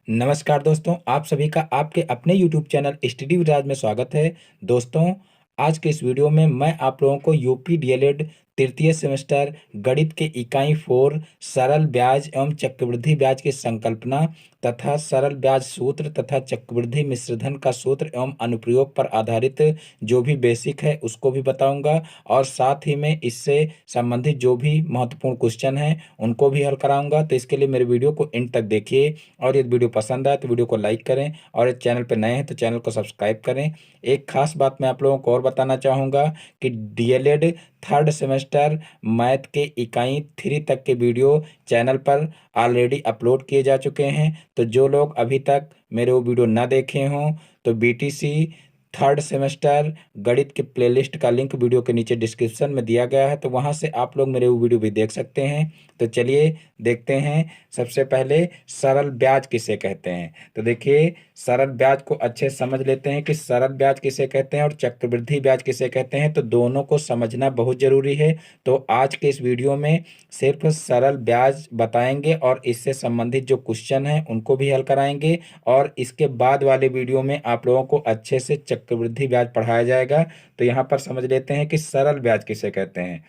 नमस्कार दोस्तों, आप सभी का आपके अपने YouTube चैनल स्टडी विराज में स्वागत है। दोस्तों, आज के इस वीडियो में मैं आप लोगों को यूपी डीएलएड तृतीय सेमेस्टर गणित के इकाई 4 सरल ब्याज एवं चक्रवृद्धि ब्याज की संकल्पना तथा सरल ब्याज सूत्र तथा चक्रवृद्धि मिश्रधन का सूत्र एवं अनुप्रयोग पर आधारित जो भी बेसिक है उसको भी बताऊंगा और साथ ही में इससे संबंधित जो भी महत्वपूर्ण क्वेश्चन हैं उनको भी हल कराऊंगा। तो इसके लिए मेरे वीडियो को एंड तक देखिए और यदि वीडियो पसंद आए तो वीडियो को लाइक करें और इस चैनल पर नए हैं तो चैनल को सब्सक्राइब करें। एक खास बात मैं आप लोगों को और बताना चाहूँगा कि डीएलएड थर्ड सेमेस्टर मैथ के इकाई 3 तक के वीडियो चैनल पर ऑलरेडी अपलोड किए जा चुके हैं। तो जो लोग अभी तक मेरे वो वीडियो ना देखे हों तो बीटीसी थर्ड सेमेस्टर गणित के प्लेलिस्ट का लिंक वीडियो के नीचे डिस्क्रिप्शन में दिया गया है, तो वहां से आप लोग मेरे वो वीडियो भी देख सकते हैं। तो चलिए देखते हैं। सबसे पहले सरल ब्याज किसे कहते हैं। तो देखिए, सरल ब्याज को अच्छे समझ लेते हैं कि सरल ब्याज किसे कहते हैं और चक्रवृद्धि ब्याज किसे कहते हैं। तो दोनों को समझना बहुत जरूरी है। तो आज के इस वीडियो में सिर्फ सरल ब्याज बताएंगे और इससे संबंधित जो क्वेश्चन हैं उनको भी हल कराएंगे और इसके बाद वाले वीडियो में आप लोगों को अच्छे से चक्रवृद्धि ब्याज पढ़ाया जाएगा। तो यहाँ पर समझ लेते हैं कि सरल ब्याज किसे कहते हैं।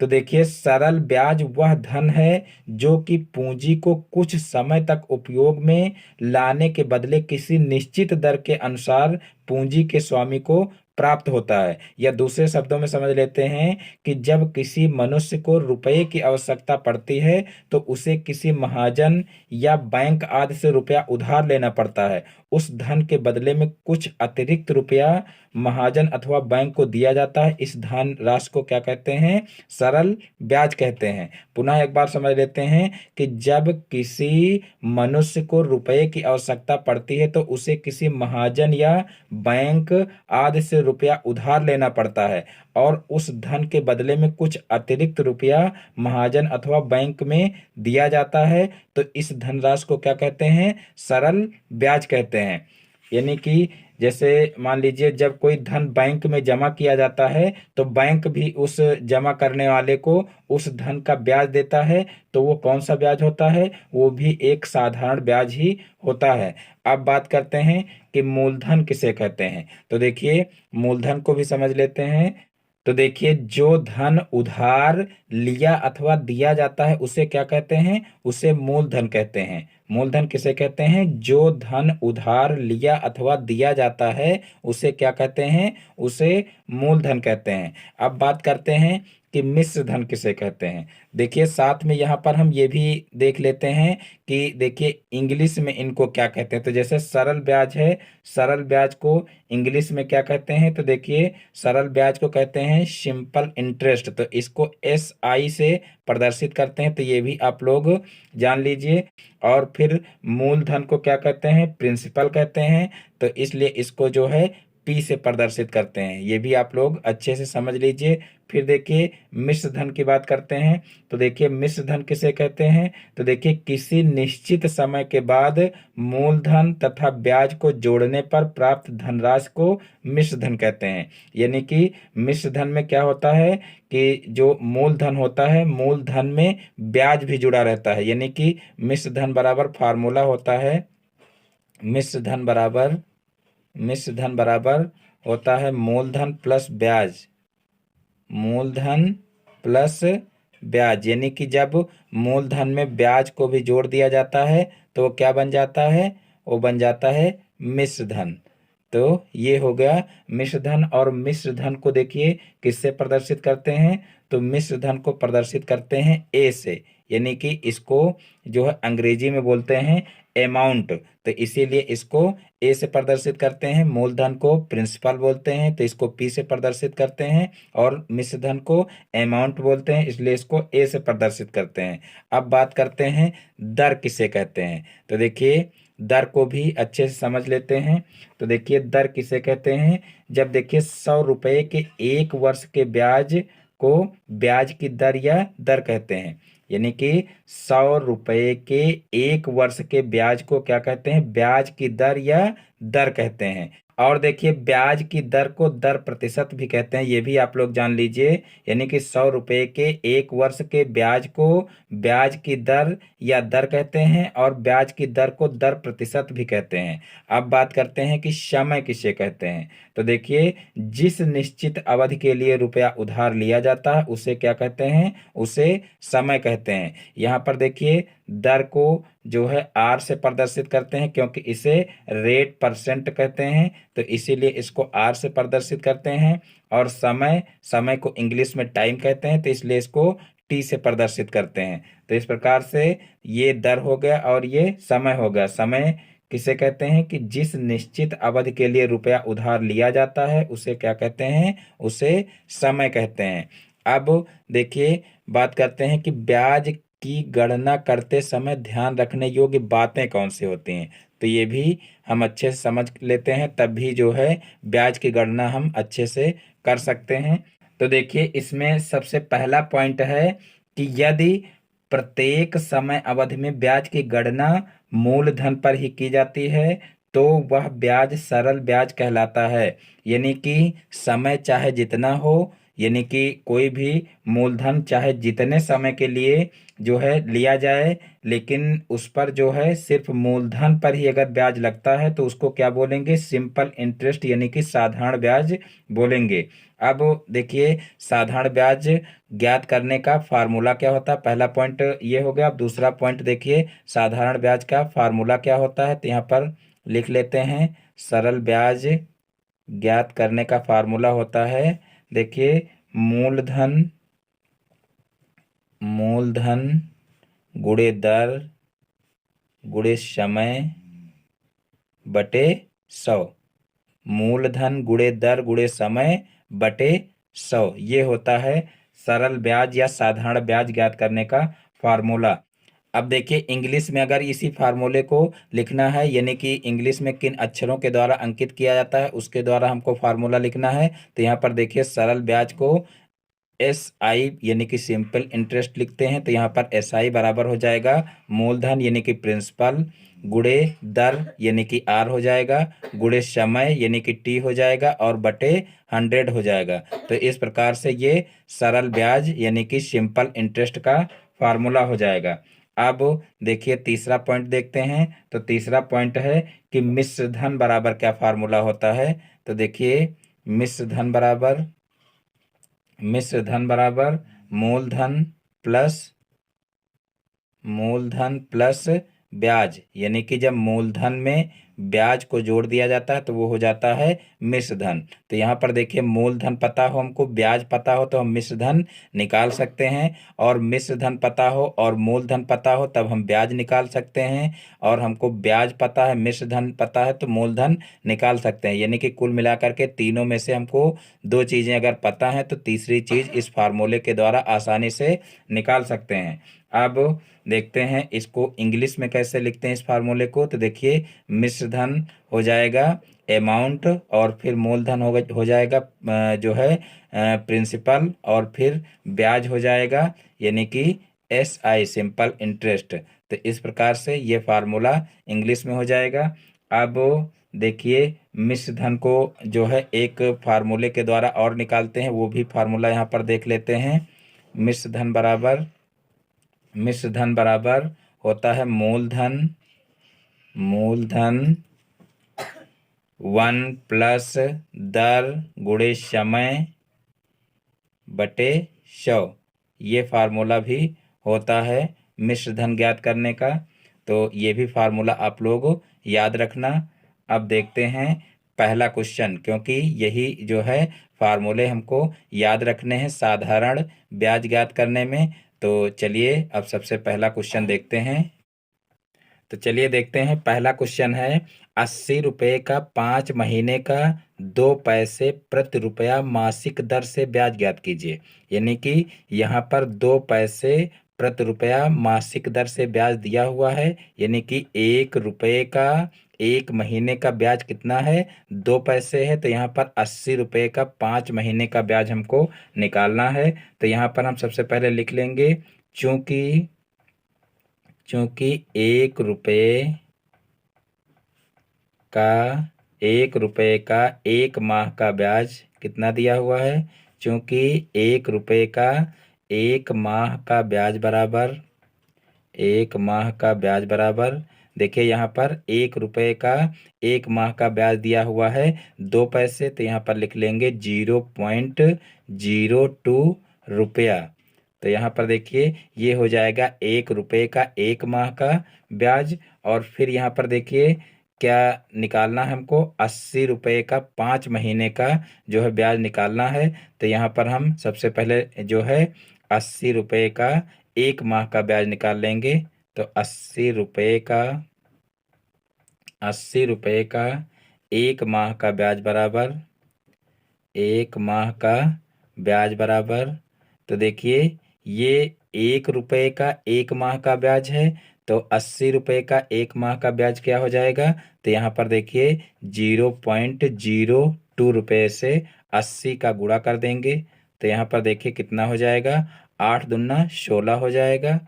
तो देखिए, सरल ब्याज वह धन है जो कि पूंजी को कुछ समय तक उपयोग में लाने के बदले किसी निश्चित दर के अनुसार पूंजी के स्वामी को प्राप्त होता है। या दूसरे शब्दों में समझ लेते हैं कि जब किसी मनुष्य को रुपए की आवश्यकता पड़ती है तो उसे किसी महाजन या बैंक आदि से रुपया उधार लेना पड़ता है। उस धन के बदले में कुछ अतिरिक्त रुपया महाजन अथवा बैंक को दिया जाता है। इस धन राशि को क्या कहते हैं? सरल ब्याज कहते हैं। पुनः एक बार समझ लेते हैं कि जब किसी मनुष्य को रुपए की आवश्यकता पड़ती है तो उसे किसी महाजन या बैंक आदि से रुपया उधार लेना पड़ता है और उस धन के बदले में कुछ अतिरिक्त रुपया महाजन अथवा बैंक में दिया जाता है। तो इस धनराशि को क्या कहते हैं? सरल ब्याज कहते हैं। यानी कि जैसे मान लीजिए, जब कोई धन बैंक में जमा किया जाता है तो बैंक भी उस जमा करने वाले को उस धन का ब्याज देता है। तो वो कौन सा ब्याज होता है? वो भी एक साधारण ब्याज ही होता है। अब बात करते हैं कि मूलधन किसे कहते हैं। तो देखिए, मूलधन को भी समझ लेते हैं। तो देखिए, जो धन उधार लिया अथवा दिया जाता है उसे क्या कहते हैं? उसे मूलधन कहते हैं। मूलधन किसे कहते हैं? जो धन उधार लिया अथवा दिया जाता है उसे क्या कहते हैं? उसे मूलधन कहते हैं। अब बात करते हैं कि मिश्र धन किसे कहते हैं। देखिए, साथ में यहाँ पर हम ये भी देख लेते हैं कि देखिए इंग्लिश में इनको क्या कहते हैं। तो जैसे सरल ब्याज है, सरल ब्याज को इंग्लिश में क्या कहते हैं? तो देखिए, सरल ब्याज को कहते हैं सिंपल इंटरेस्ट। तो इसको SI से प्रदर्शित करते हैं। तो ये भी आप लोग जान लीजिए। और फिर मूलधन को क्या कहते हैं? प्रिंसिपल कहते हैं। तो इसलिए इसको जो है P से प्रदर्शित करते हैं। ये भी आप लोग अच्छे से समझ लीजिए। फिर देखिए, मिश्र धन की बात करते हैं। तो देखिए, मिश्र धन किसे कहते हैं? तो देखिए, किसी निश्चित समय के बाद मूलधन तथा ब्याज को जोड़ने पर प्राप्त धनराशि को मिश्र धन कहते हैं। यानी कि मिश्र धन में क्या होता है कि जो मूलधन होता है, मूलधन में ब्याज भी जुड़ा रहता है। यानी कि मिश्र धन बराबर फार्मूला होता है, मिश्र धन बराबर होता है मूलधन प्लस ब्याज। मूलधन प्लस ब्याज, यानी कि जब मूलधन में ब्याज को भी जोड़ दिया जाता है तो वो क्या बन जाता है? वो बन जाता है मिश्र धन। तो ये हो गया मिश्र धन। और मिश्र धन को देखिए किससे प्रदर्शित करते हैं? तो मिश्र धन को प्रदर्शित करते हैं ए से। यानी कि इसको जो है अंग्रेजी में बोलते हैं अमाउंट। तो इसीलिए इसको ए से प्रदर्शित करते हैं। मूलधन को प्रिंसिपल बोलते हैं तो इसको पी से प्रदर्शित करते हैं और मिश्र धन को अमाउंट बोलते हैं, इसलिए इसको ए से प्रदर्शित करते हैं। अब बात करते हैं दर किसे कहते हैं। तो देखिए, दर को भी अच्छे से समझ लेते हैं। तो देखिए, दर किसे कहते हैं? जब देखिए 100 रुपए के 1 वर्ष के ब्याज को ब्याज की दर या दर कहते हैं। यानी कि 100 रुपए के 1 वर्ष के ब्याज को क्या कहते हैं? ब्याज की दर या दर कहते हैं। और देखिए ब्याज की दर को दर प्रतिशत भी कहते हैं, ये भी आप लोग जान लीजिए। यानी कि 100 रुपए के 1 वर्ष के ब्याज को ब्याज की दर या दर कहते हैं, और ब्याज की दर को दर प्रतिशत भी कहते हैं। अब बात करते हैं कि समय किसे कहते हैं। तो देखिए, जिस निश्चित अवधि के लिए रुपया उधार लिया जाता है उसे क्या कहते हैं, उसे समय कहते हैं। यहाँ पर देखिए दर को जो है आर से प्रदर्शित करते हैं, क्योंकि इसे रेट परसेंट कहते हैं, तो इसीलिए इसको आर से प्रदर्शित करते हैं। और समय, समय को इंग्लिश में टाइम कहते हैं, तो इसलिए इसको टी से प्रदर्शित करते हैं। तो इस प्रकार से ये दर हो गया और ये समय हो गया। समय किसे कहते हैं कि जिस निश्चित अवधि के लिए रुपया उधार लिया जाता है उसे क्या कहते हैं, उसे समय कहते हैं। अब देखिए बात करते हैं कि ब्याज की गणना करते समय ध्यान रखने योग्य बातें कौन सी होती हैं। तो ये भी हम अच्छे से समझ लेते हैं, तब भी जो है ब्याज की गणना हम अच्छे से कर सकते हैं। तो देखिए इसमें सबसे पहला पॉइंट है कि यदि प्रत्येक समय अवधि में ब्याज की गणना मूलधन पर ही की जाती है तो वह ब्याज सरल ब्याज कहलाता है। यानी कि समय चाहे जितना हो, यानी कि कोई भी मूलधन चाहे जितने समय के लिए जो है लिया जाए, लेकिन उस पर जो है सिर्फ मूलधन पर ही अगर ब्याज लगता है तो उसको क्या बोलेंगे, सिंपल इंटरेस्ट यानी कि साधारण ब्याज बोलेंगे। अब देखिए साधारण ब्याज ज्ञात करने का फार्मूला क्या होता है, पहला पॉइंट ये हो गया। अब दूसरा पॉइंट देखिए साधारण ब्याज का फार्मूला क्या होता है, तो यहाँ पर लिख लेते हैं। सरल ब्याज ज्ञात करने का फार्मूला होता है, देखिए मूलधन, मूलधन गुणे दर गुणे समय बटे 100। मूलधन गुणे दर गुणे समय बटे 100, ये होता है सरल ब्याज या साधारण ब्याज ज्ञात करने का फार्मूला। अब देखिए इंग्लिश में अगर इसी फार्मूले को लिखना है, यानी कि इंग्लिश में किन अक्षरों के द्वारा अंकित किया जाता है उसके द्वारा हमको फार्मूला लिखना है। तो यहाँ पर देखिए सरल ब्याज को SI यानी कि सिंपल इंटरेस्ट लिखते हैं, तो यहाँ पर SI बराबर हो जाएगा मूलधन यानी कि प्रिंसिपल गुणे दर यानी कि R हो जाएगा, गुणे समय यानी कि T हो जाएगा, और बटे 100 हो जाएगा। तो इस प्रकार से ये सरल ब्याज यानी कि सिंपल इंटरेस्ट का फार्मूला हो जाएगा। अब देखिए तीसरा पॉइंट देखते हैं। तो तीसरा पॉइंट है कि मिश्र धन बराबर क्या फार्मूला होता है। तो देखिए मिश्र धन बराबर, मिश्र धन बराबर मूलधन प्लस, मूलधन प्लस ब्याज, यानी कि जब मूलधन में ब्याज को जोड़ दिया जाता है तो वो हो जाता है मिश्र धन। तो यहाँ पर देखिए मूलधन पता हो हमको, ब्याज पता हो तो हम मिश्र धन निकाल सकते हैं, और मिश्र धन पता हो और मूलधन पता हो तब हम ब्याज निकाल सकते हैं, और हमको ब्याज पता है मिश्र धन पता है तो मूलधन निकाल सकते हैं। यानी कि कुल मिलाकर के तीनों में से हमको दो चीज़ें अगर पता है तो तीसरी चीज़ इस फार्मूले के द्वारा आसानी से निकाल सकते हैं। अब देखते हैं इसको इंग्लिश में कैसे लिखते हैं इस फार्मूले को। तो देखिए मिश्र धन हो जाएगा अमाउंट, और फिर मूलधन हो जाएगा जो है प्रिंसिपल, और फिर ब्याज हो जाएगा यानी कि SI सिंपल इंटरेस्ट। तो इस प्रकार से ये फार्मूला इंग्लिश में हो जाएगा। अब देखिए मिश्र धन को जो है एक फार्मूले के द्वारा और निकालते हैं, वो भी फार्मूला यहाँ पर देख लेते हैं। मिश्र धन बराबर, मिश्र धन बराबर होता है मूलधन, मूलधन 1 प्लस दर गुणे समय बटे 100, ये फार्मूला भी होता है मिश्र धन ज्ञात करने का। तो ये भी फार्मूला आप लोग याद रखना। अब देखते हैं पहला क्वेश्चन, क्योंकि यही जो है फार्मूले हमको याद रखने हैं साधारण ब्याज ज्ञात करने में। तो चलिए अब सबसे पहला क्वेश्चन देखते हैं। तो चलिए देखते हैं पहला क्वेश्चन है 80 रुपये का 5 महीने का 2 पैसे प्रति रुपया मासिक दर से ब्याज ज्ञात कीजिए। यानी कि यहाँ पर 2 पैसे प्रति रुपया मासिक दर से ब्याज दिया हुआ है, यानी कि 1 रुपये का 1 महीने का ब्याज कितना है, 2 पैसे है। तो यहाँ पर 80 रुपये का 5 महीने का ब्याज हमको निकालना है। तो यहाँ पर हम सबसे पहले लिख लेंगे चूंकि, चूंकि 1 रुपये का 1 रुपये का 1 माह का ब्याज कितना दिया हुआ है? चूंकि 1 रुपये का 1 माह का ब्याज बराबर 1 माह का ब्याज बराबर, देखिए यहाँ पर 1 रुपये का 1 माह का ब्याज दिया हुआ है 2 पैसे, तो यहाँ पर लिख लेंगे 0.02 रुपया। तो यहाँ पर देखिए ये हो जाएगा 1 रुपये का 1 माह का ब्याज। और फिर यहाँ पर देखिए क्या निकालना है हमको, 80 रुपये का 5 महीने का जो है ब्याज निकालना है। तो यहाँ पर हम सबसे पहले जो है 80 रुपये का 1 माह का ब्याज निकाल लेंगे। तो 80 रुपये का 1 माह का ब्याज बराबर 1 माह का ब्याज बराबर, तो देखिए ये 1 रुपये का 1 माह का ब्याज है, तो 80 रुपये का 1 माह का ब्याज क्या हो जाएगा? तो यहाँ पर देखिए 0.02 रुपये से 80 का गुणा कर देंगे। तो यहाँ पर देखिए कितना हो जाएगा, 8 दूना 16 हो जाएगा।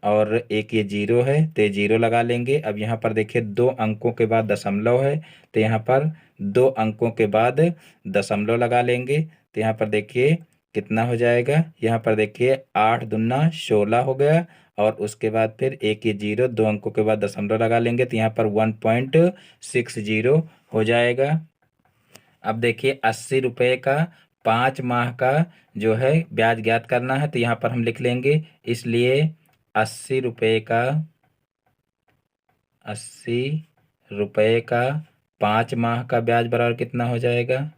और एक ये जीरो है तो ये जीरो लगा लेंगे। अब यहाँ पर देखिए 2 अंकों के बाद दशमलव है, तो यहाँ पर 2 अंकों के बाद दशमलव लगा लेंगे। तो यहाँ पर देखिए कितना हो जाएगा, यहाँ पर देखिए 8 दूना 16 हो गया। और उसके बाद फिर एक ये जीरो, 2 अंकों के बाद दशमलव लगा लेंगे, तो यहाँ पर 1.60 हो जाएगा। अब देखिए 80 रुपये का 5 माह का जो है ब्याज ज्ञात करना है, तो यहाँ पर हम लिख लेंगे, इसलिए 80 रुपये का 5 माह का ब्याज बराबर कितना हो जाएगा?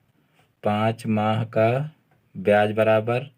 5 माह का ब्याज बराबर,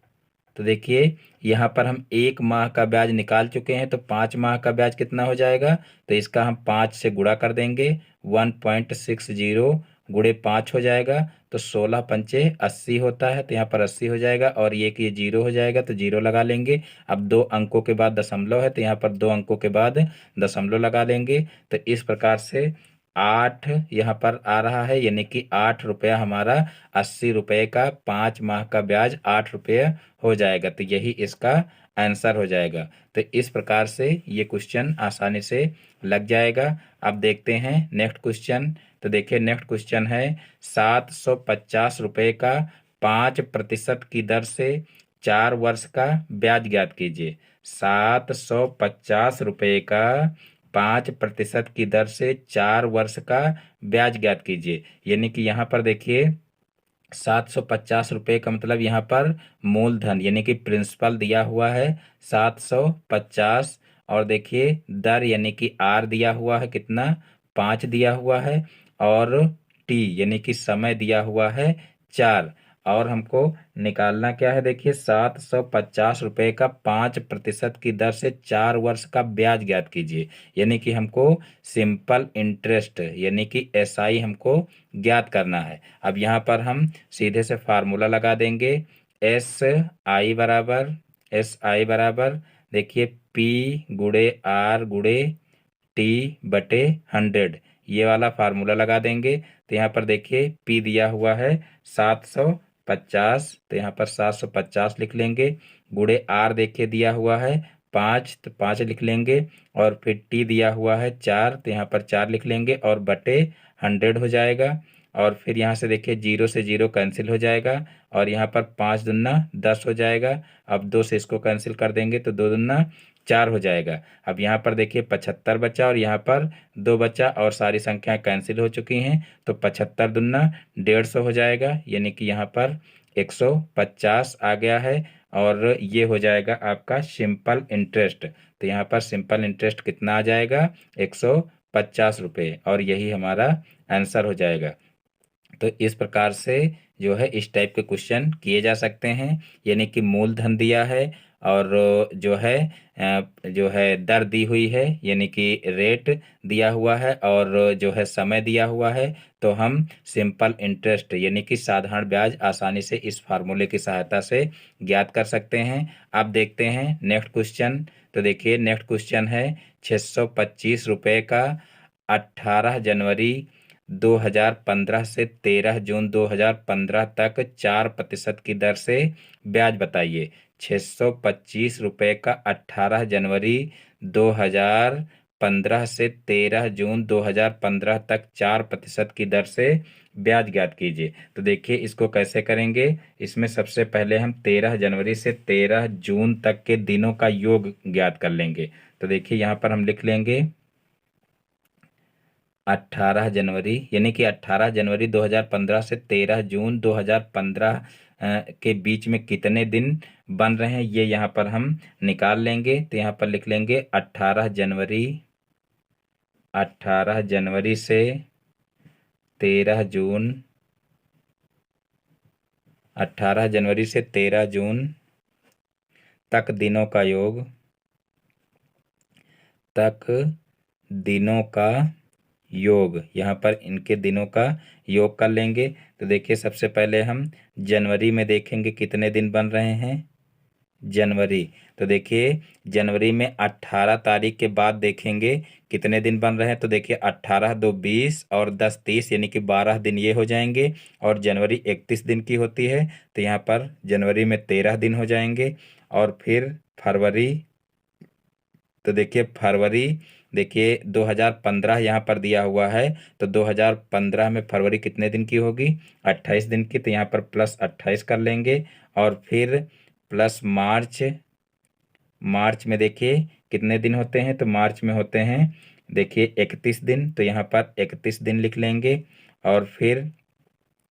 तो देखिए यहाँ पर हम 1 माह का ब्याज निकाल चुके हैं, तो 5 माह का ब्याज कितना हो जाएगा? तो इसका हम 5 से गुणा कर देंगे, 1.60 गुणे 5 हो जाएगा। तो 16 पंचे 80 होता है, तो यहाँ पर 80 हो जाएगा। और ये जीरो हो जाएगा, तो जीरो लगा लेंगे। अब 2 अंकों के बाद दशमलव है, तो यहाँ पर 2 अंकों के बाद दशमलव लगा लेंगे। तो इस प्रकार से 8 यहाँ पर आ रहा है, यानी कि 8 रुपया हमारा 80 रुपये का 5 माह का ब्याज 8 रुपये हो जाएगा। तो यही इसका आंसर हो जाएगा। तो इस प्रकार से ये क्वेश्चन आसानी से लग जाएगा। अब देखते हैं नेक्स्ट क्वेश्चन। तो देखिए नेक्स्ट क्वेश्चन है 750 रुपये का 5% की दर से 4 वर्ष का ब्याज ज्ञात कीजिए। 750 रुपये का 5% की दर से 4 वर्ष का ब्याज ज्ञात कीजिए। यानी कि यहाँ पर देखिए 750 रुपये का मतलब यहाँ पर मूलधन यानी कि प्रिंसिपल दिया हुआ है 750। और देखिए दर यानी कि आर दिया हुआ है कितना, 5 दिया हुआ है। और टी यानी कि समय दिया हुआ है 4। और हमको निकालना क्या है, देखिए 750 रुपये का 5% की दर से 4 वर्ष का ब्याज ज्ञात कीजिए। यानी कि हमको सिंपल इंटरेस्ट यानी कि एसआई हमको ज्ञात करना है। अब यहाँ पर हम सीधे से फार्मूला लगा देंगे, एस आई बराबर देखिए पी गुणे आर गुणे टी बटे 100, ये वाला फार्मूला लगा देंगे। तो यहाँ पर देखिए पी दिया हुआ है 750, तो यहाँ पर 750 लिख लेंगे। गुणे आर देखिए दिया हुआ है 5, तो 5 लिख लेंगे। और फिर टी दिया हुआ है 4, तो यहाँ पर 4 लिख लेंगे और बटे 100 हो जाएगा। और फिर यहाँ से देखिए 0 से 0 कैंसिल हो जाएगा। और यहाँ पर 5 दूना 10 हो जाएगा। अब 2 से इसको कैंसिल कर देंगे तो 2 दूना 4 हो जाएगा। अब यहाँ पर देखिए 75 बचा और यहाँ पर 2 बचा और सारी संख्याएं कैंसिल हो चुकी हैं, तो 75 दूना 150 हो जाएगा। यानी कि यहाँ पर 150 आ गया है। और ये हो जाएगा आपका सिंपल इंटरेस्ट। तो यहाँ पर सिंपल इंटरेस्ट कितना आ जाएगा, 150 रुपये, और यही हमारा आंसर हो जाएगा। तो इस प्रकार से जो है इस टाइप के क्वेश्चन किए जा सकते हैं। यानी कि मूलधन दिया है और जो है दर दी हुई है यानी कि रेट दिया हुआ है और जो है समय दिया हुआ है, तो हम सिंपल इंटरेस्ट यानी कि साधारण ब्याज आसानी से इस फार्मूले की सहायता से ज्ञात कर सकते हैं। अब देखते हैं नेक्स्ट क्वेश्चन। तो देखिए नेक्स्ट क्वेश्चन है 625 रुपये का 18 जनवरी 2015 से 13 जून 2015 तक 4% की दर से ब्याज बताइए। 625 रुपये का 18 जनवरी 2015 से 13 जून 2015 तक 4% की दर से ब्याज ज्ञात कीजिए। तो देखिए इसको कैसे करेंगे। इसमें सबसे पहले हम 13 जनवरी से 13 जून तक के दिनों का योग ज्ञात कर लेंगे। तो देखिए यहाँ पर हम लिख लेंगे 18 जनवरी, यानी कि 18 जनवरी 2015 से 13 जून 2015 के बीच में कितने दिन बन रहे हैं ये यहाँ पर हम निकाल लेंगे। तो यहाँ पर लिख लेंगे 18 जनवरी से 13 जून, 18 जनवरी से 13 जून तक दिनों का योग, तक दिनों का योग, यहाँ पर इनके दिनों का योग कर लेंगे। तो देखिए सबसे पहले हम जनवरी में देखेंगे कितने दिन बन रहे हैं। जनवरी, तो देखिए जनवरी में 18 तारीख के बाद देखेंगे कितने दिन बन रहे हैं। तो देखिए 18 2 20 और 10 30, यानी कि 12 दिन ये हो जाएंगे। और जनवरी 31 दिन की होती है, तो यहाँ पर जनवरी में 13 दिन हो जाएंगे। और फिर फरवरी, तो देखिए फरवरी, देखिए 2015 यहाँ पर दिया हुआ है, तो 2015 में फरवरी कितने दिन की होगी, 28 दिन की। तो यहाँ पर प्लस 28 कर लेंगे। और फिर प्लस मार्च, मार्च में देखिए कितने दिन होते हैं। तो मार्च में होते हैं देखिए 31 दिन, तो यहाँ पर 31 दिन लिख लेंगे। और फिर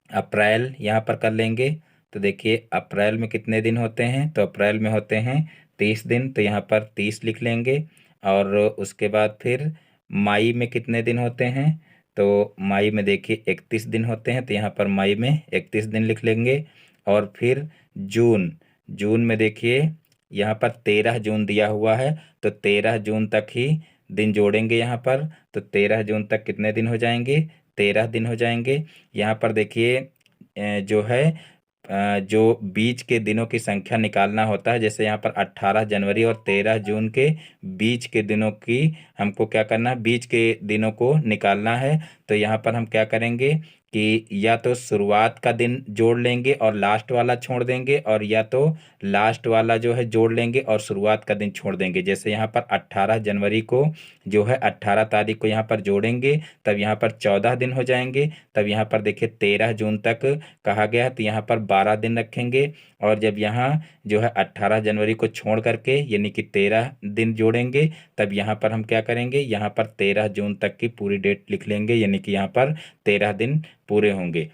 अप्रैल यहाँ पर कर लेंगे। तो देखिए अप्रैल में कितने दिन होते हैं। तो अप्रैल में होते हैं 30 दिन, तो यहाँ पर 30 लिख लेंगे। और उसके बाद फिर मई में कितने दिन होते हैं। तो मई में देखिए 31 दिन होते हैं, तो यहाँ पर मई में 31 दिन लिख लेंगे। और फिर जून, जून में देखिए यहाँ पर 13 जून दिया हुआ है, तो 13 जून तक ही दिन जोड़ेंगे यहाँ पर। तो 13 जून तक कितने दिन हो जाएंगे, 13 दिन हो जाएंगे। यहाँ पर देखिए जो है जो बीच के दिनों की संख्या निकालना होता है, जैसे यहाँ पर 18 जनवरी और 13 जून के बीच के दिनों की हमको क्या करना है, बीच के दिनों को निकालना है। तो यहाँ पर हम क्या करेंगे कि या तो शुरुआत का दिन जोड़ लेंगे और लास्ट वाला छोड़ देंगे, और या तो लास्ट वाला जो है जोड़ लेंगे और शुरुआत का दिन छोड़ देंगे। जैसे यहाँ पर 18 जनवरी को जो है 18 तारीख को यहाँ पर जोड़ेंगे, तब यहाँ पर 14 दिन हो जाएंगे। तब यहाँ पर देखिए 13 जून तक कहा गया है, तो यहाँ पर 12 दिन रखेंगे। और जब यहाँ जो है 18 जनवरी को छोड़ करके यानी कि 13 दिन जोड़ेंगे, तब यहाँ पर हम क्या करेंगे, यहाँ पर 13 जून तक की पूरी डेट लिख लेंगे, यानी कि यहाँ पर 13 दिन पूरे होंगे।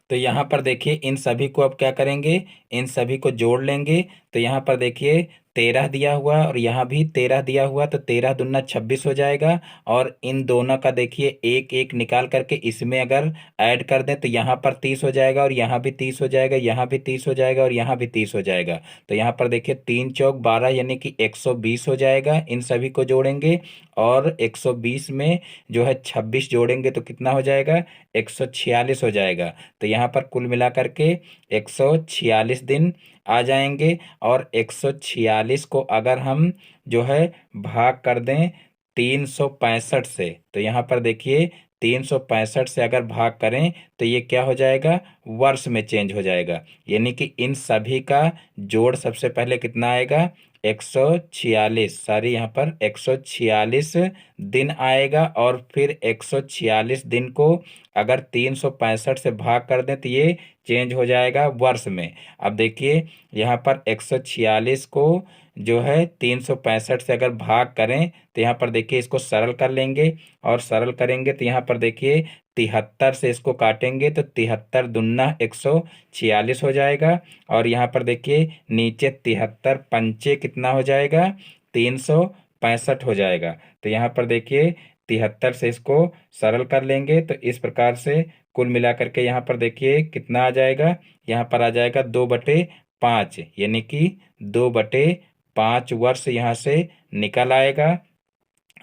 तो यहाँ पर देखिए इन सभी को अब क्या करेंगे, इन सभी को जोड़ लेंगे। तो यहाँ पर देखिए 13 दिया हुआ और यहाँ भी 13 दिया हुआ, तो 13 दूना 26 हो जाएगा। और इन दोनों का देखिए एक एक निकाल करके इसमें अगर ऐड कर दें तो यहाँ पर 30 हो जाएगा, और यहाँ भी 30 हो जाएगा, यहाँ भी 30 हो जाएगा, और यहाँ भी 30 हो जाएगा। तो यहाँ पर देखिए 3 चौक 12, यानी कि 120 हो जाएगा। इन सभी को जोड़ेंगे और 120 में जो है 26 जोड़ेंगे तो कितना हो जाएगा, 146 हो जाएगा। तो यहाँ पर कुल मिलाकर के 146 दिन आ जाएंगे। और 146 को अगर हम जो है भाग कर दें 365 से, तो यहाँ पर देखिए 365 से अगर भाग करें तो ये क्या हो जाएगा, वर्ष में चेंज हो जाएगा। यानी कि इन सभी का जोड़ सबसे पहले कितना आएगा, 146, सारी यहाँ पर 146 दिन आएगा। और फिर 146 दिन को अगर 365 से भाग कर दें तो ये चेंज हो जाएगा वर्ष में। अब देखिए यहाँ पर 146 को जो है 365 से अगर भाग करें तो यहाँ पर देखिए इसको सरल कर लेंगे, और सरल करेंगे तो यहाँ पर देखिए 73 से इसको काटेंगे तो 73 दुन्ना 146 हो जाएगा। और यहाँ पर देखिए नीचे 73 पंचे कितना हो जाएगा, 365 हो जाएगा। तो यहाँ पर देखिए 73 से इसको सरल कर लेंगे तो इस प्रकार से कुल मिलाकर के यहाँ पर देखिए कितना आ जाएगा, यहाँ पर आ जाएगा 2/5, यानी कि 2/5 वर्ष यहाँ से निकल आएगा।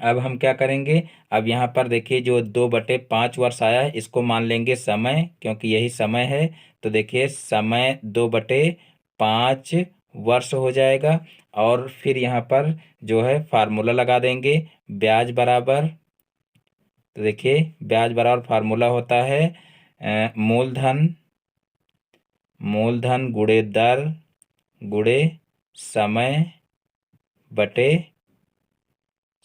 अब हम क्या करेंगे, अब यहाँ पर देखिए जो 2/5 वर्ष आया है इसको मान लेंगे समय, क्योंकि यही समय है। तो देखिए समय 2/5 वर्ष हो जाएगा। और फिर यहाँ पर जो है फार्मूला लगा देंगे, ब्याज बराबर, तो देखिए ब्याज बराबर फार्मूला होता है मूलधन, मूलधन गुणे दर गुणे समय बटे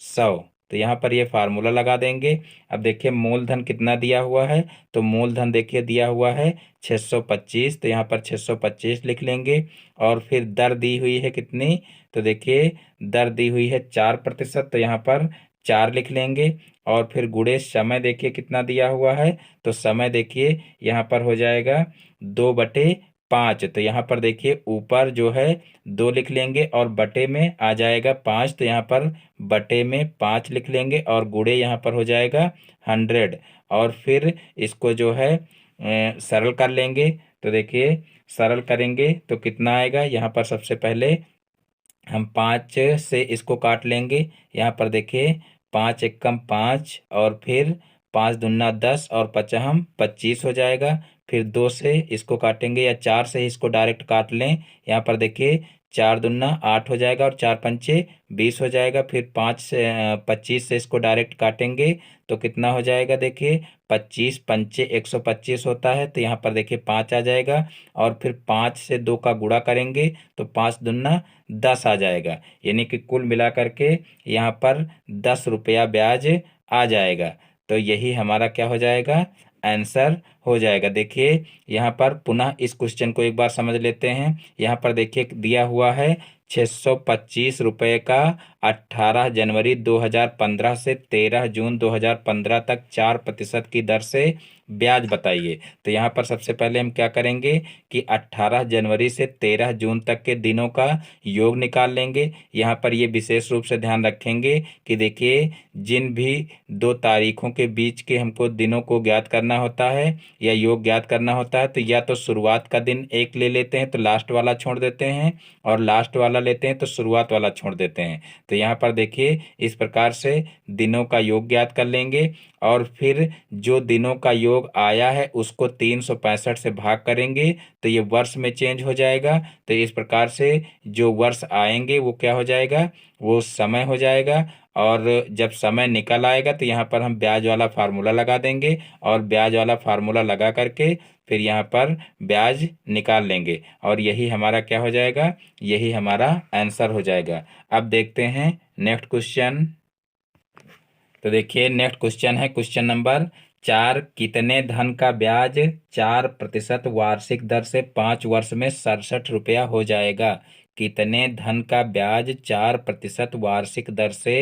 100। तो यहाँ पर ये फार्मूला लगा देंगे। अब देखिए मूलधन कितना दिया हुआ है, तो मूलधन देखिए दिया हुआ है 625, तो यहाँ पर 625 लिख लेंगे। और फिर दर दी हुई है कितनी, तो देखिए दर दी हुई है 4%, तो यहाँ पर 4 लिख लेंगे। और फिर गुणे समय देखिए कितना दिया हुआ है, तो समय देखिए यहाँ पर हो जाएगा 2/5, तो यहाँ पर देखिए ऊपर जो है 2 लिख लेंगे और बटे में आ जाएगा 5, तो यहाँ पर बटे में 5 लिख लेंगे और गुणे यहाँ पर हो जाएगा 100। और फिर इसको जो है सरल कर लेंगे, तो देखिए सरल करेंगे तो कितना आएगा, यहाँ पर सबसे पहले हम 5 से इसको काट लेंगे। यहाँ पर देखिए 5 एकम 5 और फिर 5 दूना 10 और पचहम 25 हो जाएगा। फिर 2 से इसको काटेंगे या 4 से इसको डायरेक्ट काट लें। यहाँ पर देखिए 4 दूना 8 हो जाएगा और 4 पंचे 20 हो जाएगा। फिर 5 से 25 से इसको डायरेक्ट काटेंगे तो कितना हो जाएगा, देखिए 25 पंचे 125 होता है, तो यहाँ पर देखिए 5 आ जाएगा। और फिर 5 से 2 का गुणा करेंगे तो 5 दूना 10 आ जाएगा, यानी कि कुल मिलाकर के यहाँ पर 10 रुपया ब्याज आ जाएगा। तो यही हमारा क्या हो जाएगा, आंसर हो जाएगा। देखिए यहाँ पर पुनः इस क्वेश्चन को एक बार समझ लेते हैं। यहाँ पर देखिए दिया हुआ है 625 रुपये का 18 जनवरी 2015 से 13 जून 2015 तक 4% की दर से ब्याज बताइए। तो यहाँ पर सबसे पहले हम क्या करेंगे कि 18 जनवरी से 13 जून तक के दिनों का योग निकाल लेंगे। यहाँ पर ये विशेष रूप से ध्यान रखेंगे कि देखिए जिन भी 2 तारीखों के बीच के हमको दिनों को ज्ञात करना होता है या योग ज्ञात करना होता है, तो या तो शुरुआत का दिन एक ले लेते हैं तो लास्ट वाला छोड़ देते हैं, और लास्ट वाला लेते हैं तो शुरुआत वाला छोड़ देते हैं। तो यहाँ पर देखिए इस प्रकार से दिनों का योग ज्ञात कर लेंगे और फिर जो दिनों का योग आया है उसको 365 से भाग करेंगे तो ये वर्ष में चेंज हो जाएगा। तो इस प्रकार से जो वर्ष आएंगे वो क्या हो जाएगा, वो समय हो जाएगा। और जब समय निकल आएगा तो यहाँ पर हम ब्याज वाला फार्मूला लगा देंगे और ब्याज वाला फार्मूला लगा करके फिर यहाँ पर ब्याज निकाल लेंगे और यही हमारा क्या हो जाएगा, यही हमारा आंसर हो जाएगा। अब देखते हैं नेक्स्ट क्वेश्चन। तो देखिए नेक्स्ट क्वेश्चन है क्वेश्चन नंबर 4, कितने धन का ब्याज 4% वार्षिक दर से 5 वर्ष में 67 रुपया हो जाएगा। कितने धन का ब्याज 4% वार्षिक दर से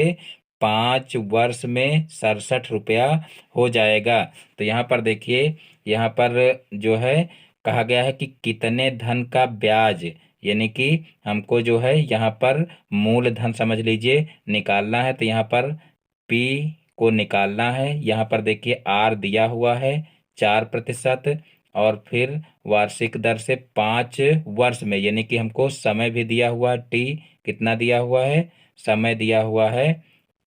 5 वर्ष में 67 रुपया हो जाएगा। तो यहाँ पर देखिए यहाँ पर जो है कहा गया है कि कितने धन का ब्याज, यानी कि हमको जो है यहाँ पर मूलधन समझ लीजिए निकालना है। तो यहाँ पर पी को निकालना है। यहाँ पर देखिए आर दिया हुआ है 4% और फिर वार्षिक दर से 5 वर्ष में, यानी कि हमको समय भी दिया हुआ है, टी कितना दिया हुआ है, समय दिया हुआ है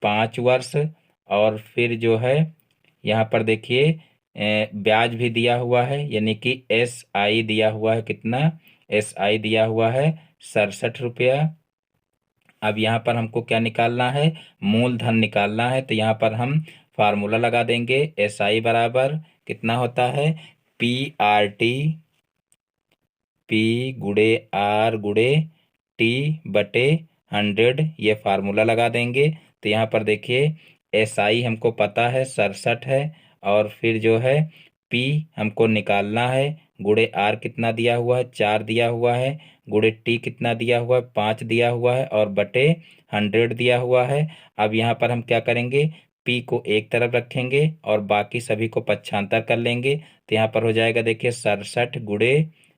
5 वर्ष। और फिर जो है यहाँ पर देखिए ब्याज भी दिया हुआ है, यानी कि एस आई दिया हुआ है, कितना एस आई दिया हुआ है 67 रुपया। अब यहाँ पर हमको क्या निकालना है, मूलधन निकालना है। तो यहाँ पर हम फार्मूला लगा देंगे, एस आई बराबर कितना होता है, पी आर टी, पी गुड़े आर गुड़े टी बटे 100, ये फार्मूला लगा देंगे। तो यहाँ पर देखिए एस आई हमको पता है 67 है और फिर जो है पी हमको निकालना है, गुड़े आर कितना दिया हुआ है 4 दिया हुआ है, गुड़े टी कितना दिया हुआ है 5 दिया हुआ है और बटे 100 दिया हुआ है। अब यहाँ पर हम क्या करेंगे, पी को एक तरफ रखेंगे और बाकी सभी को पक्षांतर कर लेंगे। तो यहाँ पर हो जाएगा देखिए 67 गुड़े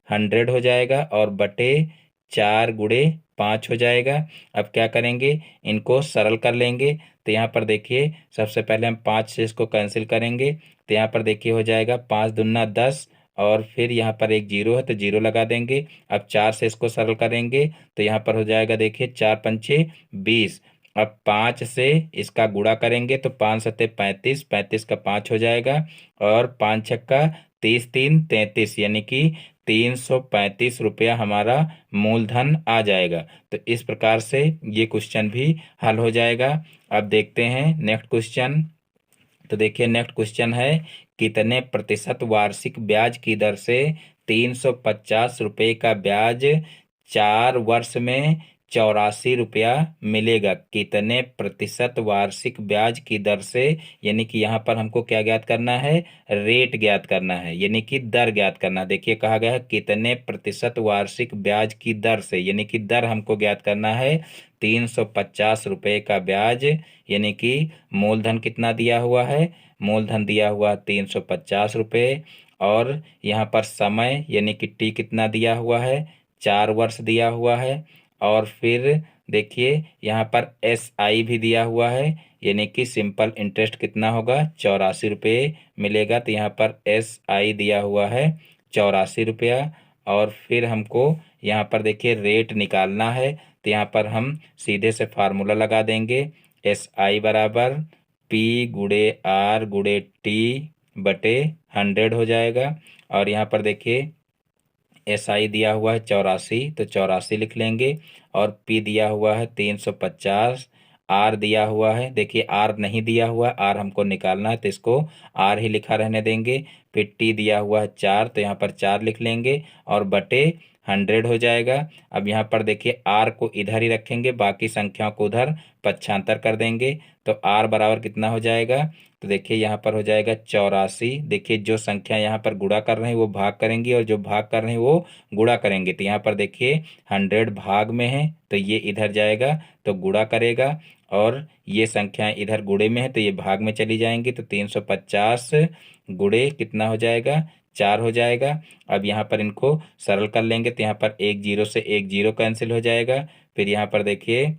100 हो जाएगा और बटे 4 गुड़े 5 हो जाएगा। अब क्या करेंगे, इनको सरल कर लेंगे। तो यहाँ पर देखिए सबसे पहले हम 5 से इसको कैंसिल करेंगे। तो यहाँ पर देखिए हो जाएगा 5 दूना 10 और फिर यहाँ पर एक जीरो है तो जीरो लगा देंगे। अब 4 से इसको सरल करेंगे तो यहाँ पर हो जाएगा देखिए 4 पंचे 20। अब 5 से इसका गुणा करेंगे तो 5 सत्ते 35, 35 का 5 हो जाएगा और 5 छक्का 30, 3 33, यानी कि 335 रुपया हमारा मूलधन आ जाएगा। तो इस प्रकार से ये क्वेश्चन भी हल हो जाएगा। अब देखते हैं नेक्स्ट क्वेश्चन। तो देखिए नेक्स्ट क्वेश्चन है, कितने प्रतिशत वार्षिक ब्याज की दर से 350 रुपये का ब्याज 4 वर्ष में ₹84 मिलेगा। कितने प्रतिशत वार्षिक ब्याज की दर से, यानी कि यहाँ पर हमको क्या ज्ञात करना है, रेट ज्ञात करना है, यानी कि दर ज्ञात करना। देखिए कहा गया है कितने प्रतिशत वार्षिक ब्याज की दर से, यानी कि दर हमको ज्ञात करना है ₹350 का ब्याज, यानी कि मूलधन कितना दिया हुआ है, मूलधन दिया हुआ ₹350, और यहाँ पर समय यानी कि टी कितना दिया हुआ है, 4 वर्ष दिया हुआ है। और फिर देखिए यहाँ पर SI भी दिया हुआ है, यानी कि सिंपल इंटरेस्ट कितना होगा, ₹84 मिलेगा। तो यहाँ पर SI दिया हुआ है ₹84। और फिर हमको यहाँ पर देखिए रेट निकालना है, तो यहाँ पर हम सीधे से फार्मूला लगा देंगे। SI बराबर P/R/T/100 हो जाएगा। और यहाँ पर देखिए SI दिया हुआ है 84, तो 84 लिख लेंगे। और P दिया हुआ है 350, R दिया हुआ है, देखिए R नहीं दिया हुआ, R हमको निकालना है तो इसको R ही लिखा रहने देंगे। फिर T दिया हुआ है 4, तो यहाँ पर 4 लिख लेंगे, और बटे 100 हो जाएगा। अब यहाँ पर देखिए R को इधर ही रखेंगे, बाकी संख्याओं को उधर पक्षांतर कर देंगे, तो R बराबर कितना हो जाएगा, तो देखिए यहाँ पर हो जाएगा 84। देखिए जो संख्या यहाँ पर गुणा कर रहे हैं वो भाग करेंगी, और जो भाग कर रहे हैं वो गुणा करेंगे। तो यहाँ पर देखिए 100 भाग में है तो ये इधर जाएगा तो गुणा करेगा, और ये संख्याएं इधर गुणे में है तो ये भाग में चली जाएंगी। तो 350 गुणे कितना हो जाएगा, 4 हो जाएगा। अब यहाँ पर इनको सरल कर लेंगे, तो यहाँ पर एक जीरो से एक जीरो कैंसिल हो जाएगा। फिर यहाँ पर देखिए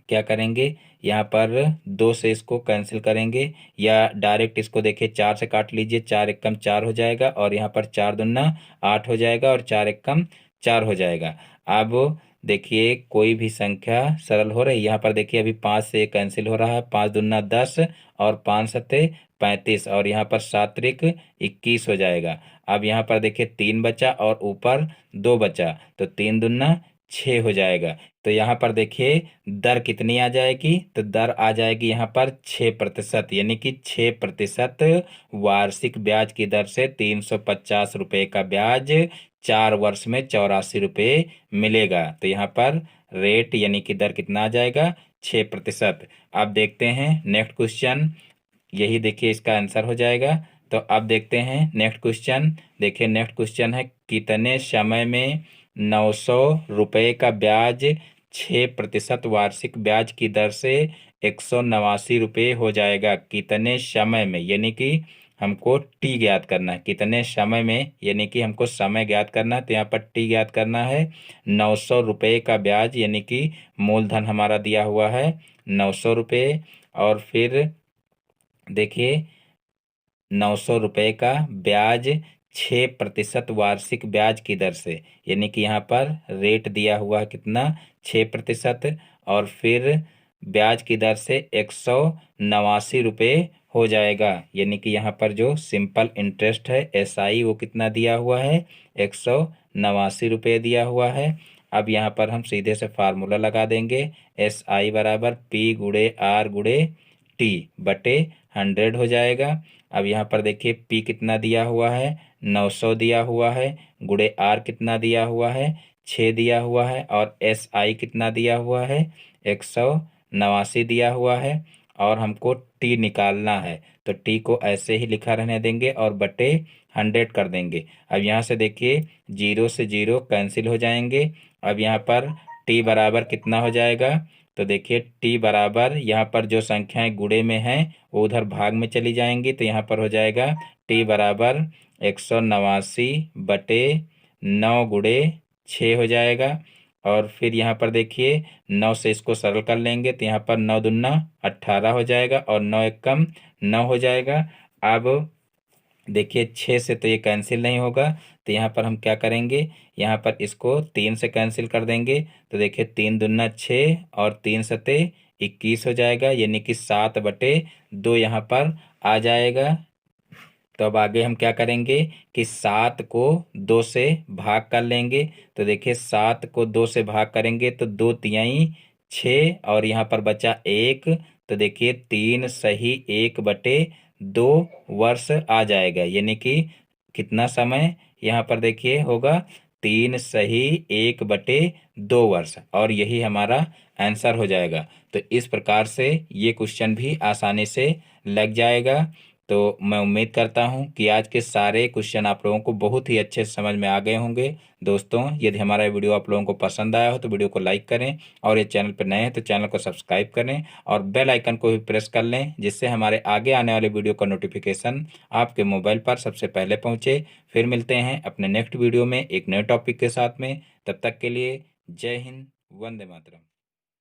क्या करेंगे, यहाँ पर 2 से इसको कैंसिल करेंगे, या डायरेक्ट इसको देखिए 4 से काट लीजिए, 4 एकम 4 हो जाएगा, और यहाँ पर 4 दूना 8 हो जाएगा, और 4 एकम 4 हो जाएगा। अब देखिए कोई भी संख्या सरल हो रही है, यहाँ पर देखिए अभी 5 से कैंसिल हो रहा है, 5 दूना 10, और 5 सत्ते 35, और यहाँ पर 7 त्रिक 21 हो जाएगा। अब यहाँ पर देखिए 3 बचा और ऊपर 2 बचा, तो 3 दूना 6 हो जाएगा। तो यहाँ पर देखिए दर कितनी आ जाएगी, तो दर आ जाएगी यहाँ पर 6%, यानी कि 6% वार्षिक ब्याज की दर से ₹350 का ब्याज 4 वर्ष में ₹84 मिलेगा। तो यहाँ पर रेट यानी कि दर कितना आ जाएगा, 6%। अब देखते हैं नेक्स्ट क्वेश्चन, यही देखिए इसका आंसर हो जाएगा। तो अब देखते हैं नेक्स्ट क्वेश्चन। देखिए नेक्स्ट क्वेश्चन है, कितने समय में ₹900 का ब्याज 6% वार्षिक ब्याज की दर से ₹189 हो जाएगा। कितने समय में, यानी कि हमको टी ज्ञात करना है, कितने समय में, यानी कि हमको समय ज्ञात करना है, तो यहाँ पर टी ज्ञात करना है। ₹900 का ब्याज, यानी कि मूलधन हमारा दिया हुआ है ₹900, और फिर देखिए ₹900 का ब्याज 6% वार्षिक ब्याज की दर से, यानी कि यहाँ पर रेट दिया हुआ है कितना, 6%, और फिर ब्याज की दर से ₹189 हो जाएगा। यानी कि यहाँ पर जो सिंपल इंटरेस्ट है SI वो कितना दिया हुआ है, ₹189 दिया हुआ है। अब यहाँ पर हम सीधे से फार्मूला लगा देंगे, SI बराबर P/R/T/100 हो जाएगा। अब यहाँ पर देखिए P कितना दिया हुआ है, 900 दिया हुआ है, गुणे R कितना दिया हुआ है, 6 दिया हुआ है, और SI कितना दिया हुआ है, 189 दिया हुआ है, और हमको T निकालना है। तो T को ऐसे ही लिखा रहने देंगे और बटे 100 कर देंगे। अब यहाँ से देखिए 0 से 0 कैंसिल हो जाएंगे। अब यहाँ पर T बराबर कितना हो जाएगा, तो देखिए T बराबर यहाँ पर जो संख्याएं गुणे में हैं वो उधर भाग में चली जाएंगी, तो यहाँ पर हो जाएगा T बराबर 189/9 गुणे 6 हो जाएगा। और फिर यहाँ पर देखिए 9 से इसको सरल कर लेंगे, तो यहाँ पर 9 दूना 18 हो जाएगा, और 9 एकम 9 हो जाएगा। अब देखिए 6 से तो ये कैंसिल नहीं होगा, तो यहाँ पर हम क्या करेंगे, यहाँ पर इसको 3 से कैंसिल कर देंगे, तो देखिए 3 दूना 6, और 3 सते 21 हो जाएगा, यानी कि 7/2 यहाँ पर आ जाएगा। तो अब आगे हम क्या करेंगे कि 7 को 2 से भाग कर लेंगे, तो देखिए 7 को 2 से भाग करेंगे तो 2 तिहाई 6, और यहाँ पर बचा 1, तो देखिए 3 सही 1/2 वर्ष आ जाएगा, यानी कि कितना समय यहाँ पर देखिए होगा, 3 सही 1/2 वर्ष, और यही हमारा आंसर हो जाएगा। तो इस प्रकार से ये क्वेश्चन भी आसानी से लग जाएगा। तो मैं उम्मीद करता हूँ कि आज के सारे क्वेश्चन आप लोगों को बहुत ही अच्छे से समझ में आ गए होंगे। दोस्तों, यदि हमारा वीडियो आप लोगों को पसंद आया हो तो वीडियो को लाइक करें, और ये चैनल पर नए हैं तो चैनल को सब्सक्राइब करें, और बेल आइकन को भी प्रेस कर लें, जिससे हमारे आगे आने वाले वीडियो का नोटिफिकेशन आपके मोबाइल पर सबसे पहले पहुंचे। फिर मिलते हैं अपने नेक्स्ट वीडियो में एक नए टॉपिक के साथ में। तब तक के लिए जय हिंद, वंदे मातरम।